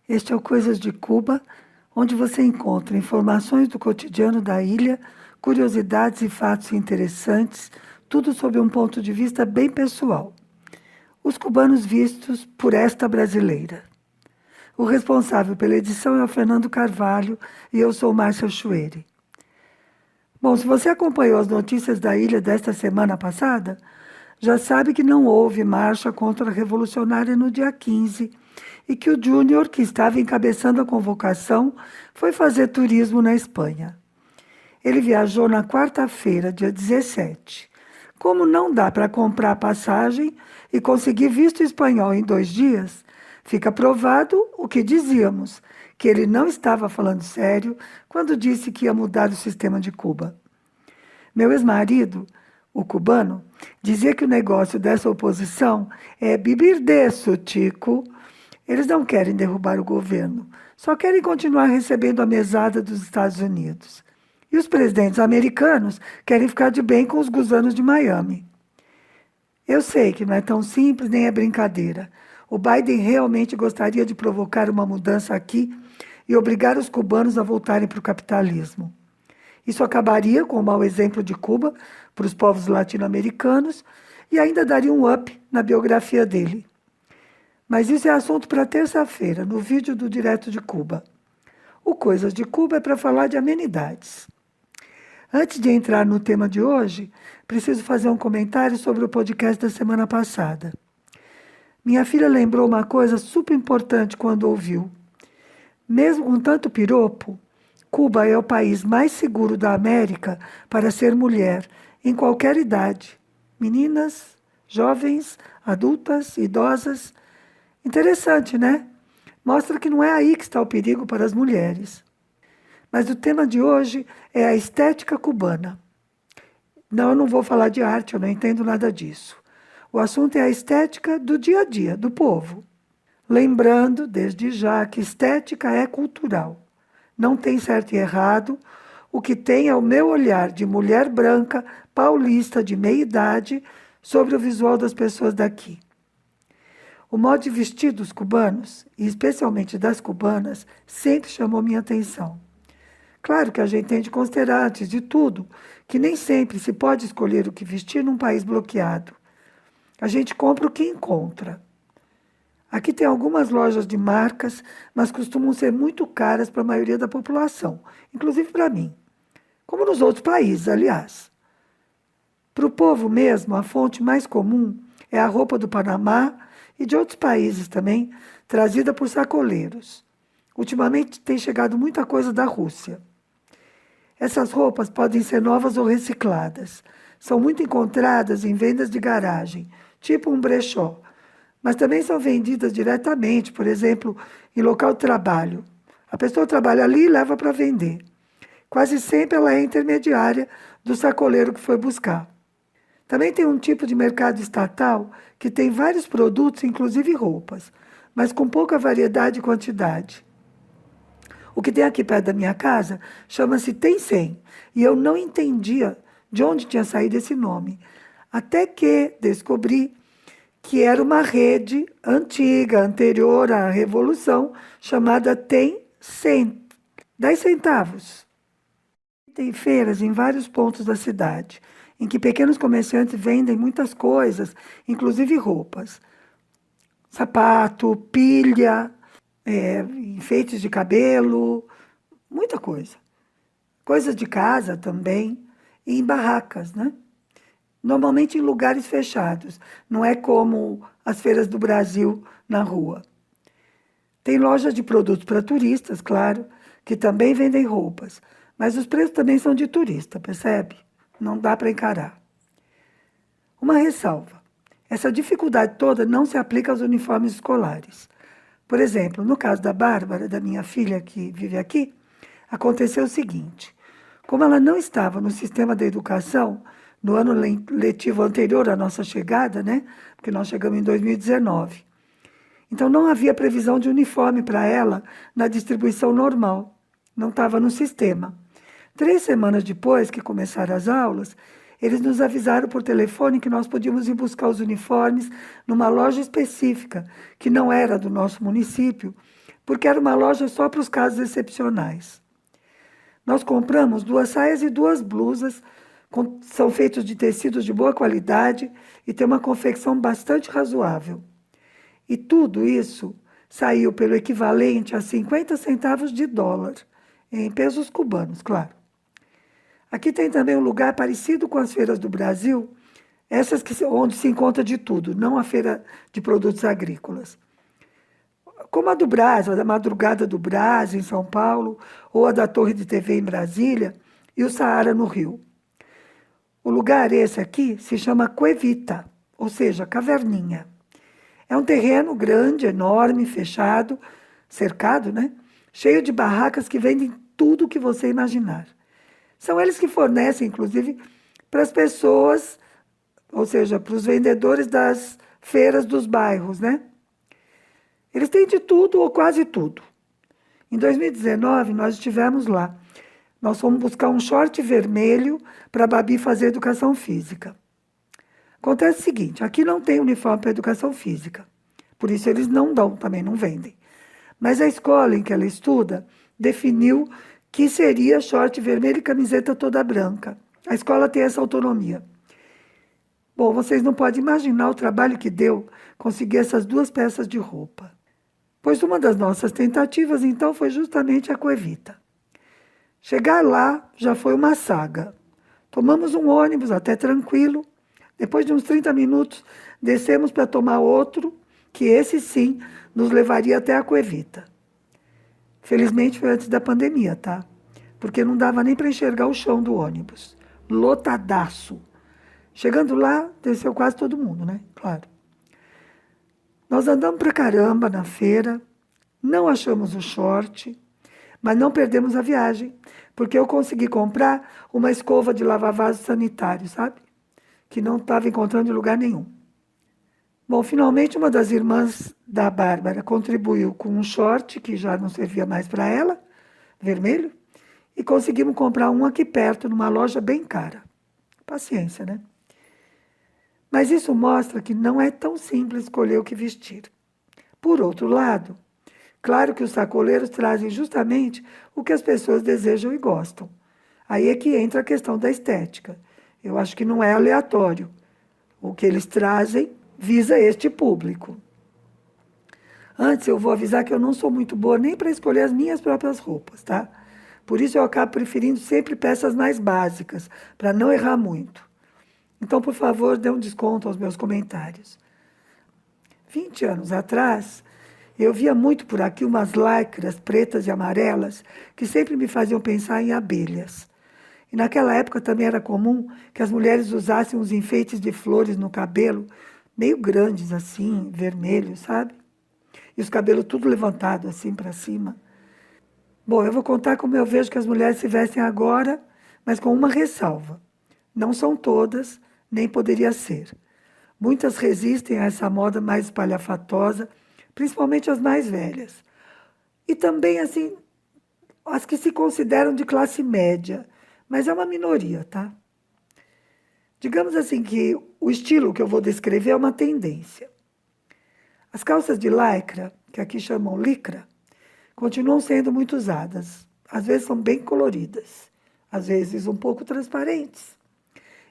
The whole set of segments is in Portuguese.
Este é o Coisas de Cuba, onde você encontra informações do cotidiano da ilha, curiosidades e fatos interessantes, tudo sob um ponto de vista bem pessoal. Os cubanos vistos por esta brasileira. O responsável pela edição é o Fernando Carvalho e eu sou Márcia Chueri. Bom, se você acompanhou as notícias da ilha desta semana passada, já sabe que não houve marcha contra a revolucionária no dia 15 e que o Júnior, que estava encabeçando a convocação, foi fazer turismo na Espanha. Ele viajou na quarta-feira, dia 17. Como não dá para comprar passagem e conseguir visto espanhol em 2 dias, fica provado o que dizíamos, que ele não estava falando sério quando disse que ia mudar o sistema de Cuba. Meu ex-marido, o cubano, dizia que o negócio dessa oposição é bibir disso, Tico. Eles não querem derrubar o governo, só querem continuar recebendo a mesada dos Estados Unidos. E os presidentes americanos querem ficar de bem com os gusanos de Miami. Eu sei que não é tão simples nem é brincadeira. O Biden realmente gostaria de provocar uma mudança aqui e obrigar os cubanos a voltarem para o capitalismo. Isso acabaria com o mau exemplo de Cuba para os povos latino-americanos e ainda daria um up na biografia dele. Mas isso é assunto para terça-feira, no vídeo do Direto de Cuba. O Coisas de Cuba é para falar de amenidades. Antes de entrar no tema de hoje, preciso fazer um comentário sobre o podcast da semana passada. Minha filha lembrou uma coisa super importante quando ouviu. Mesmo com tanto piropo, Cuba é o país mais seguro da América para ser mulher, em qualquer idade. Meninas, jovens, adultas, idosas. Interessante, né? Mostra que não é aí que está o perigo para as mulheres. Mas o tema de hoje é a estética cubana. Não, eu não vou falar de arte, eu não entendo nada disso. O assunto é a estética do dia a dia, do povo. Lembrando, desde já, que estética é cultural. Não tem certo e errado. O que tem é o meu olhar de mulher branca, paulista, de meia idade, sobre o visual das pessoas daqui. O modo de vestir dos cubanos, e especialmente das cubanas, sempre chamou minha atenção. Claro que a gente tem de considerar, antes de tudo, que nem sempre se pode escolher o que vestir num país bloqueado. A gente compra o que encontra. Aqui tem algumas lojas de marcas, mas costumam ser muito caras para a maioria da população, inclusive para mim. Como nos outros países, aliás. Para o povo mesmo, a fonte mais comum é a roupa do Panamá e de outros países também, trazida por sacoleiros. Ultimamente tem chegado muita coisa da Rússia. Essas roupas podem ser novas ou recicladas. São muito encontradas em vendas de garagem, tipo um brechó. Mas também são vendidas diretamente, por exemplo, em local de trabalho. A pessoa trabalha ali e leva para vender. Quase sempre ela é intermediária do sacoleiro que foi buscar. Também tem um tipo de mercado estatal que tem vários produtos, inclusive roupas, mas com pouca variedade e quantidade. O que tem aqui perto da minha casa chama-se Tem 100, e eu não entendia de onde tinha saído esse nome, até que descobri que era uma rede antiga, anterior à Revolução, chamada Tem 100, 10 centavos. Tem feiras em vários pontos da cidade, em que pequenos comerciantes vendem muitas coisas, inclusive roupas. Sapato, pilha, enfeites de cabelo, muita coisa. Coisas de casa também, e em barracas, né? Normalmente em lugares fechados, não é como as feiras do Brasil na rua. Tem lojas de produtos para turistas, claro, que também vendem roupas, mas os preços também são de turista, percebe? Não dá para encarar. Uma ressalva. Essa dificuldade toda não se aplica aos uniformes escolares. Por exemplo, no caso da Bárbara, da minha filha que vive aqui, aconteceu o seguinte. Como ela não estava no sistema da educação, no ano letivo anterior à nossa chegada, né? Porque nós chegamos em 2019. Então não havia previsão de uniforme para ela na distribuição normal. Não estava no sistema. 3 semanas depois que começaram as aulas, eles nos avisaram por telefone que nós podíamos ir buscar os uniformes numa loja específica, que não era do nosso município, porque era uma loja só para os casos excepcionais. Nós compramos 2 saias e 2 blusas, são feitos de tecidos de boa qualidade e tem uma confecção bastante razoável. E tudo isso saiu pelo equivalente a 50 centavos de dólar, em pesos cubanos, claro. Aqui tem também um lugar parecido com as feiras do Brasil, essas onde se encontra de tudo, não a feira de produtos agrícolas. Como a do Brás, a da Madrugada do Brás, em São Paulo, ou a da Torre de TV em Brasília, e o Saara no Rio. O lugar esse aqui se chama Cuevita, ou seja, caverninha. É um terreno grande, enorme, fechado, cercado, né? Cheio de barracas que vendem tudo o que você imaginar. São eles que fornecem, inclusive, para as pessoas, ou seja, para os vendedores das feiras dos bairros, né? Eles têm de tudo ou quase tudo. Em 2019, nós estivemos lá. Nós fomos buscar um short vermelho para a Babi fazer educação física. Acontece o seguinte, aqui não tem uniforme para educação física. Por isso eles não dão, também não vendem. Mas a escola em que ela estuda definiu que seria short vermelho e camiseta toda branca. A escola tem essa autonomia. Bom, vocês não podem imaginar o trabalho que deu conseguir essas 2 peças de roupa. Pois uma das nossas tentativas, então, foi justamente a Cuevita. Chegar lá já foi uma saga. Tomamos um ônibus até tranquilo. Depois de uns 30 minutos, descemos para tomar outro, que esse sim nos levaria até a Cuevita. Felizmente foi antes da pandemia, tá? Porque não dava nem para enxergar o chão do ônibus. Lotadaço. Chegando lá, desceu quase todo mundo, né? Claro. Nós andamos pra caramba na feira, não achamos o short, mas não perdemos a viagem, porque eu consegui comprar uma escova de lavar vaso sanitário, sabe? Que não estava encontrando em lugar nenhum. Bom, finalmente uma das irmãs da Bárbara contribuiu com um short que já não servia mais para ela, vermelho, e conseguimos comprar um aqui perto, numa loja bem cara. Paciência, né? Mas isso mostra que não é tão simples escolher o que vestir. Por outro lado, claro que os sacoleiros trazem justamente o que as pessoas desejam e gostam. Aí é que entra a questão da estética. Eu acho que não é aleatório. O que eles trazem visa este público. Antes, eu vou avisar que eu não sou muito boa nem para escolher as minhas próprias roupas, tá? Por isso eu acabo preferindo sempre peças mais básicas, para não errar muito. Então, por favor, dê um desconto aos meus comentários. 20 anos atrás, eu via muito por aqui umas lycras pretas e amarelas que sempre me faziam pensar em abelhas. E naquela época também era comum que as mulheres usassem uns enfeites de flores no cabelo, meio grandes assim, vermelhos, sabe? E os cabelos tudo levantado assim para cima. Bom, eu vou contar como eu vejo que as mulheres se vestem agora, mas com uma ressalva. Não são todas, nem poderia ser. Muitas resistem a essa moda mais espalhafatosa, principalmente as mais velhas. E também, assim, as que se consideram de classe média, mas é uma minoria, tá? Digamos assim que o estilo que eu vou descrever é uma tendência. As calças de lycra, que aqui chamam licra, continuam sendo muito usadas. Às vezes são bem coloridas, às vezes um pouco transparentes.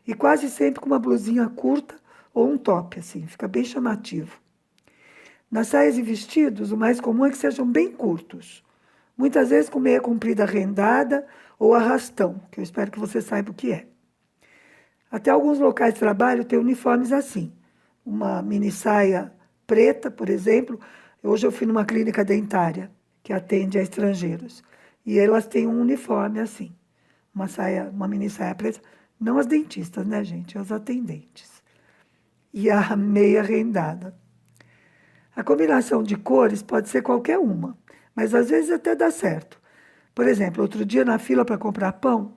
E quase sempre com uma blusinha curta ou um top, assim, fica bem chamativo. Nas saias e vestidos, o mais comum é que sejam bem curtos. Muitas vezes com meia comprida rendada ou arrastão, que eu espero que você saiba o que é. Até alguns locais de trabalho têm uniformes assim. Uma mini saia preta, por exemplo. Hoje eu fui numa clínica dentária que atende a estrangeiros. E elas têm um uniforme assim. Uma mini saia preta. Não as dentistas, né, gente? As atendentes. E a meia rendada. A combinação de cores pode ser qualquer uma, mas às vezes até dá certo. Por exemplo, outro dia na fila para comprar pão,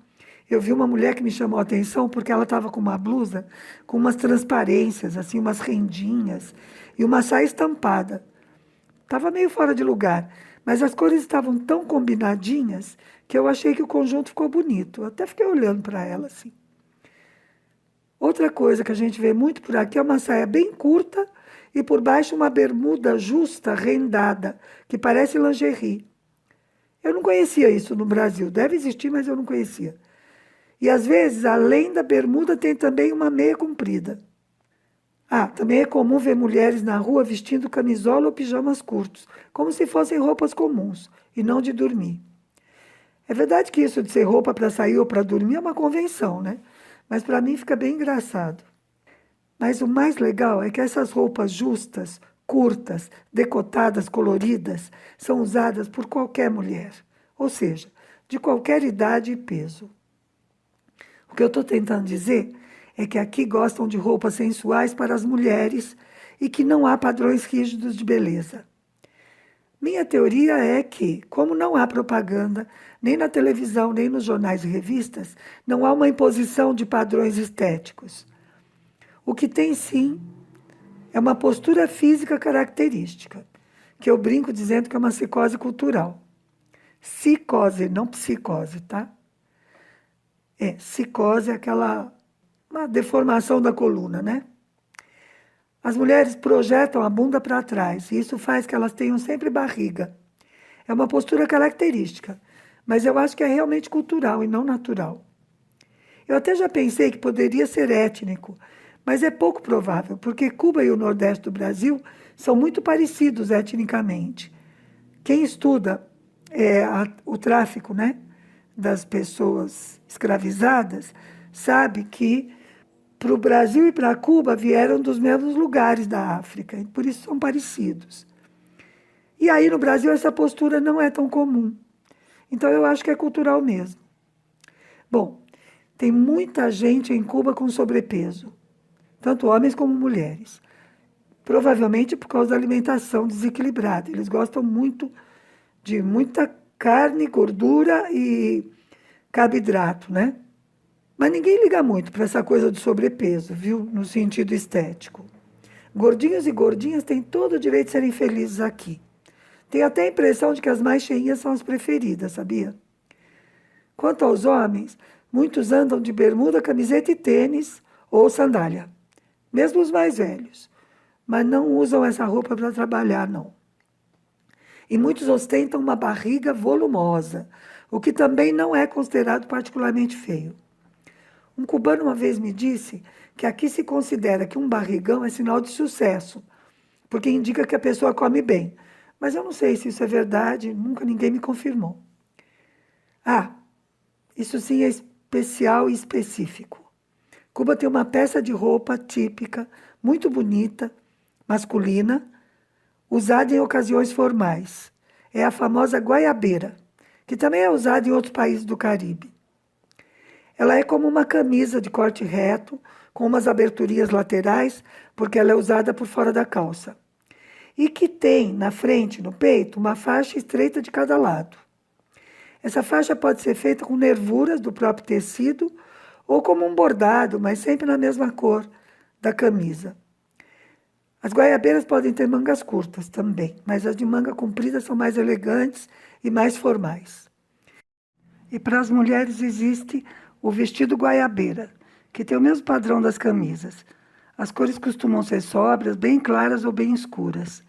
eu vi uma mulher que me chamou a atenção porque ela estava com uma blusa com umas transparências, assim, umas rendinhas e uma saia estampada. Estava meio fora de lugar, mas as cores estavam tão combinadinhas que eu achei que o conjunto ficou bonito. Eu até fiquei olhando para ela assim. Outra coisa que a gente vê muito por aqui é uma saia bem curta e por baixo uma bermuda justa, rendada, que parece lingerie. Eu não conhecia isso no Brasil. Deve existir, mas eu não conhecia. E às vezes, além da bermuda, tem também uma meia comprida. Ah, também é comum ver mulheres na rua vestindo camisola ou pijamas curtos, como se fossem roupas comuns e não de dormir. É verdade que isso de ser roupa para sair ou para dormir é uma convenção, né? Mas para mim fica bem engraçado. Mas o mais legal é que essas roupas justas, curtas, decotadas, coloridas, são usadas por qualquer mulher, ou seja, de qualquer idade e peso. O que eu estou tentando dizer é que aqui gostam de roupas sensuais para as mulheres e que não há padrões rígidos de beleza. Minha teoria é que, como não há propaganda, nem na televisão, nem nos jornais e revistas, não há uma imposição de padrões estéticos. O que tem, sim, é uma postura física característica, que eu brinco dizendo que é uma psicose cultural. Psicose, não psicose, tá? Psicose é uma deformação da coluna, né? As mulheres projetam a bunda para trás e isso faz que elas tenham sempre barriga. É uma postura característica, mas eu acho que é realmente cultural e não natural. Eu até já pensei que poderia ser étnico, mas é pouco provável, porque Cuba e o Nordeste do Brasil são muito parecidos etnicamente. Quem estuda o tráfico, né, das pessoas escravizadas sabe que para o Brasil e para Cuba vieram dos mesmos lugares da África, e por isso são parecidos. E aí no Brasil essa postura não é tão comum. Então eu acho que é cultural mesmo. Bom, tem muita gente em Cuba com sobrepeso, tanto homens como mulheres. Provavelmente por causa da alimentação desequilibrada. Eles gostam muito de muita carne, gordura e carboidrato, né? Mas ninguém liga muito para essa coisa do sobrepeso, viu? No sentido estético. Gordinhos e gordinhas têm todo o direito de serem felizes aqui. Tenho até a impressão de que as mais cheinhas são as preferidas, sabia? Quanto aos homens, muitos andam de bermuda, camiseta e tênis ou sandália. Mesmo os mais velhos. Mas não usam essa roupa para trabalhar, não. E muitos ostentam uma barriga volumosa, o que também não é considerado particularmente feio. Um cubano uma vez me disse que aqui se considera que um barrigão é sinal de sucesso, porque indica que a pessoa come bem. Mas eu não sei se isso é verdade, nunca ninguém me confirmou. Ah, isso sim é especial e específico. Cuba tem uma peça de roupa típica, muito bonita, masculina, usada em ocasiões formais. É a famosa guaiabeira, que também é usada em outros países do Caribe. Ela é como uma camisa de corte reto, com umas aberturinhas laterais, porque ela é usada por fora da calça. E que tem, na frente, no peito, uma faixa estreita de cada lado. Essa faixa pode ser feita com nervuras do próprio tecido ou como um bordado, mas sempre na mesma cor da camisa. As guaiabeiras podem ter mangas curtas também, mas as de manga comprida são mais elegantes e mais formais. E para as mulheres existe o vestido guaiabeira, que tem o mesmo padrão das camisas. As cores costumam ser sóbrias, bem claras ou bem escuras.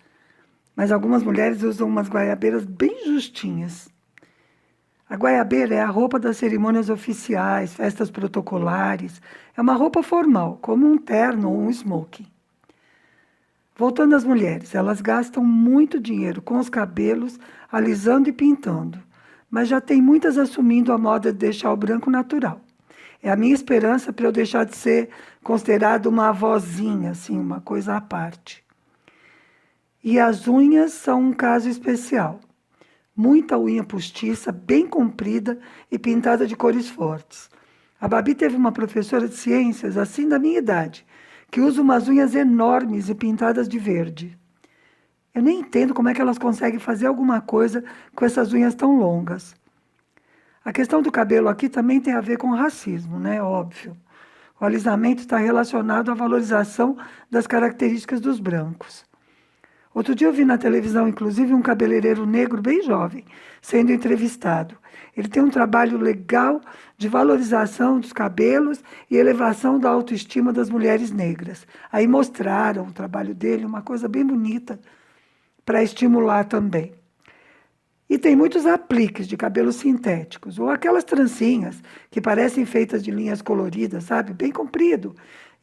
Mas algumas mulheres usam umas guaiabeiras bem justinhas. A guaiabeira é a roupa das cerimônias oficiais, festas protocolares. É uma roupa formal, como um terno ou um smoking. Voltando às mulheres, elas gastam muito dinheiro com os cabelos, alisando e pintando. Mas já tem muitas assumindo a moda de deixar o branco natural. É a minha esperança para eu deixar de ser considerada uma avózinha, assim, uma coisa à parte. E as unhas são um caso especial. Muita unha postiça, bem comprida e pintada de cores fortes. A Babi teve uma professora de ciências, assim da minha idade, que usa umas unhas enormes e pintadas de verde. Eu nem entendo como é que elas conseguem fazer alguma coisa com essas unhas tão longas. A questão do cabelo aqui também tem a ver com racismo, né? Óbvio. O alisamento está relacionado à valorização das características dos brancos. Outro dia eu vi na televisão, inclusive, um cabeleireiro negro bem jovem sendo entrevistado. Ele tem um trabalho legal de valorização dos cabelos e elevação da autoestima das mulheres negras. Aí mostraram o trabalho dele, uma coisa bem bonita para estimular também. E tem muitos apliques de cabelos sintéticos, ou aquelas trancinhas que parecem feitas de linhas coloridas, sabe? Bem comprido.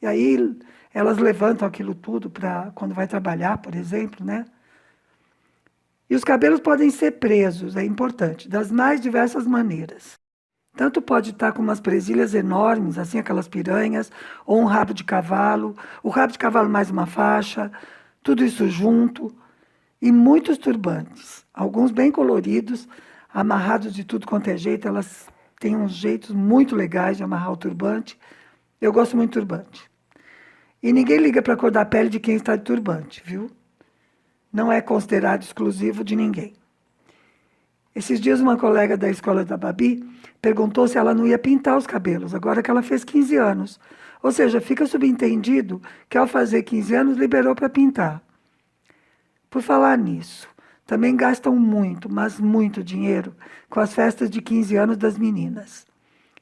E aí elas levantam aquilo tudo para quando vai trabalhar, por exemplo, né? E os cabelos podem ser presos, é importante, das mais diversas maneiras. Tanto pode estar com umas presilhas enormes, assim aquelas piranhas, ou um rabo de cavalo, o rabo de cavalo mais uma faixa, tudo isso junto. E muitos turbantes, alguns bem coloridos, amarrados de tudo quanto é jeito, elas têm uns jeitos muito legais de amarrar o turbante. Eu gosto muito de turbante. E ninguém liga para a cor da pele de quem está de turbante, viu? Não é considerado exclusivo de ninguém. Esses dias uma colega da escola da Babi perguntou se ela não ia pintar os cabelos, agora que ela fez 15 anos. Ou seja, fica subentendido que ao fazer 15 anos liberou para pintar. Por falar nisso, também gastam muito, mas muito dinheiro com as festas de 15 anos das meninas.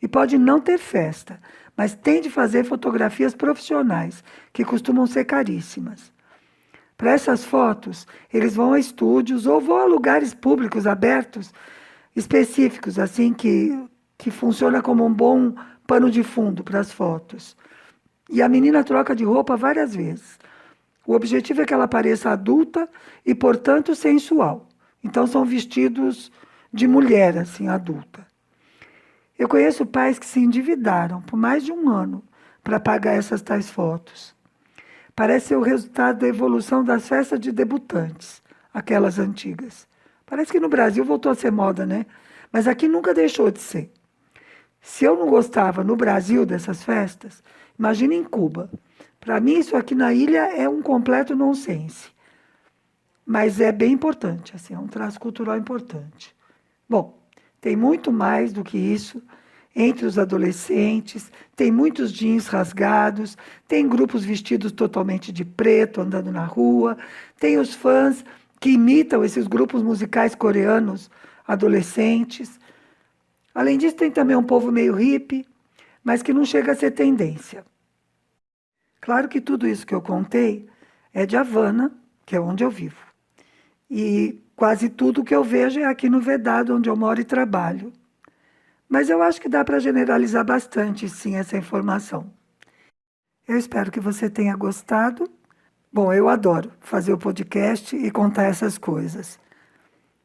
E pode não ter festa, mas tem de fazer fotografias profissionais, que costumam ser caríssimas. Para essas fotos, eles vão a estúdios ou vão a lugares públicos abertos, específicos, assim, que funciona como um bom pano de fundo para as fotos. E a menina troca de roupa várias vezes. O objetivo é que ela pareça adulta e, portanto, sensual. Então, são vestidos de mulher, assim, adulta. Eu conheço pais que se endividaram por mais de um ano para pagar essas tais fotos. Parece ser o resultado da evolução das festas de debutantes, aquelas antigas. Parece que no Brasil voltou a ser moda, né? Mas aqui nunca deixou de ser. Se eu não gostava no Brasil dessas festas, imagina em Cuba. Para mim, isso aqui na ilha é um completo nonsense. Mas é bem importante, assim, é um traço cultural importante. Bom, tem muito mais do que isso entre os adolescentes, tem muitos jeans rasgados, tem grupos vestidos totalmente de preto andando na rua, tem os fãs que imitam esses grupos musicais coreanos adolescentes. Além disso, tem também um povo meio hippie, mas que não chega a ser tendência. Claro que tudo isso que eu contei é de Havana, que é onde eu vivo. E quase tudo que eu vejo é aqui no Vedado, onde eu moro e trabalho. Mas eu acho que dá para generalizar bastante, sim, essa informação. Eu espero que você tenha gostado. Bom, eu adoro fazer o podcast e contar essas coisas.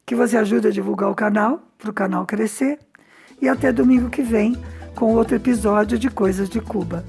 Que você ajude a divulgar o canal, para o canal crescer. E até domingo que vem, com outro episódio de Coisas de Cuba.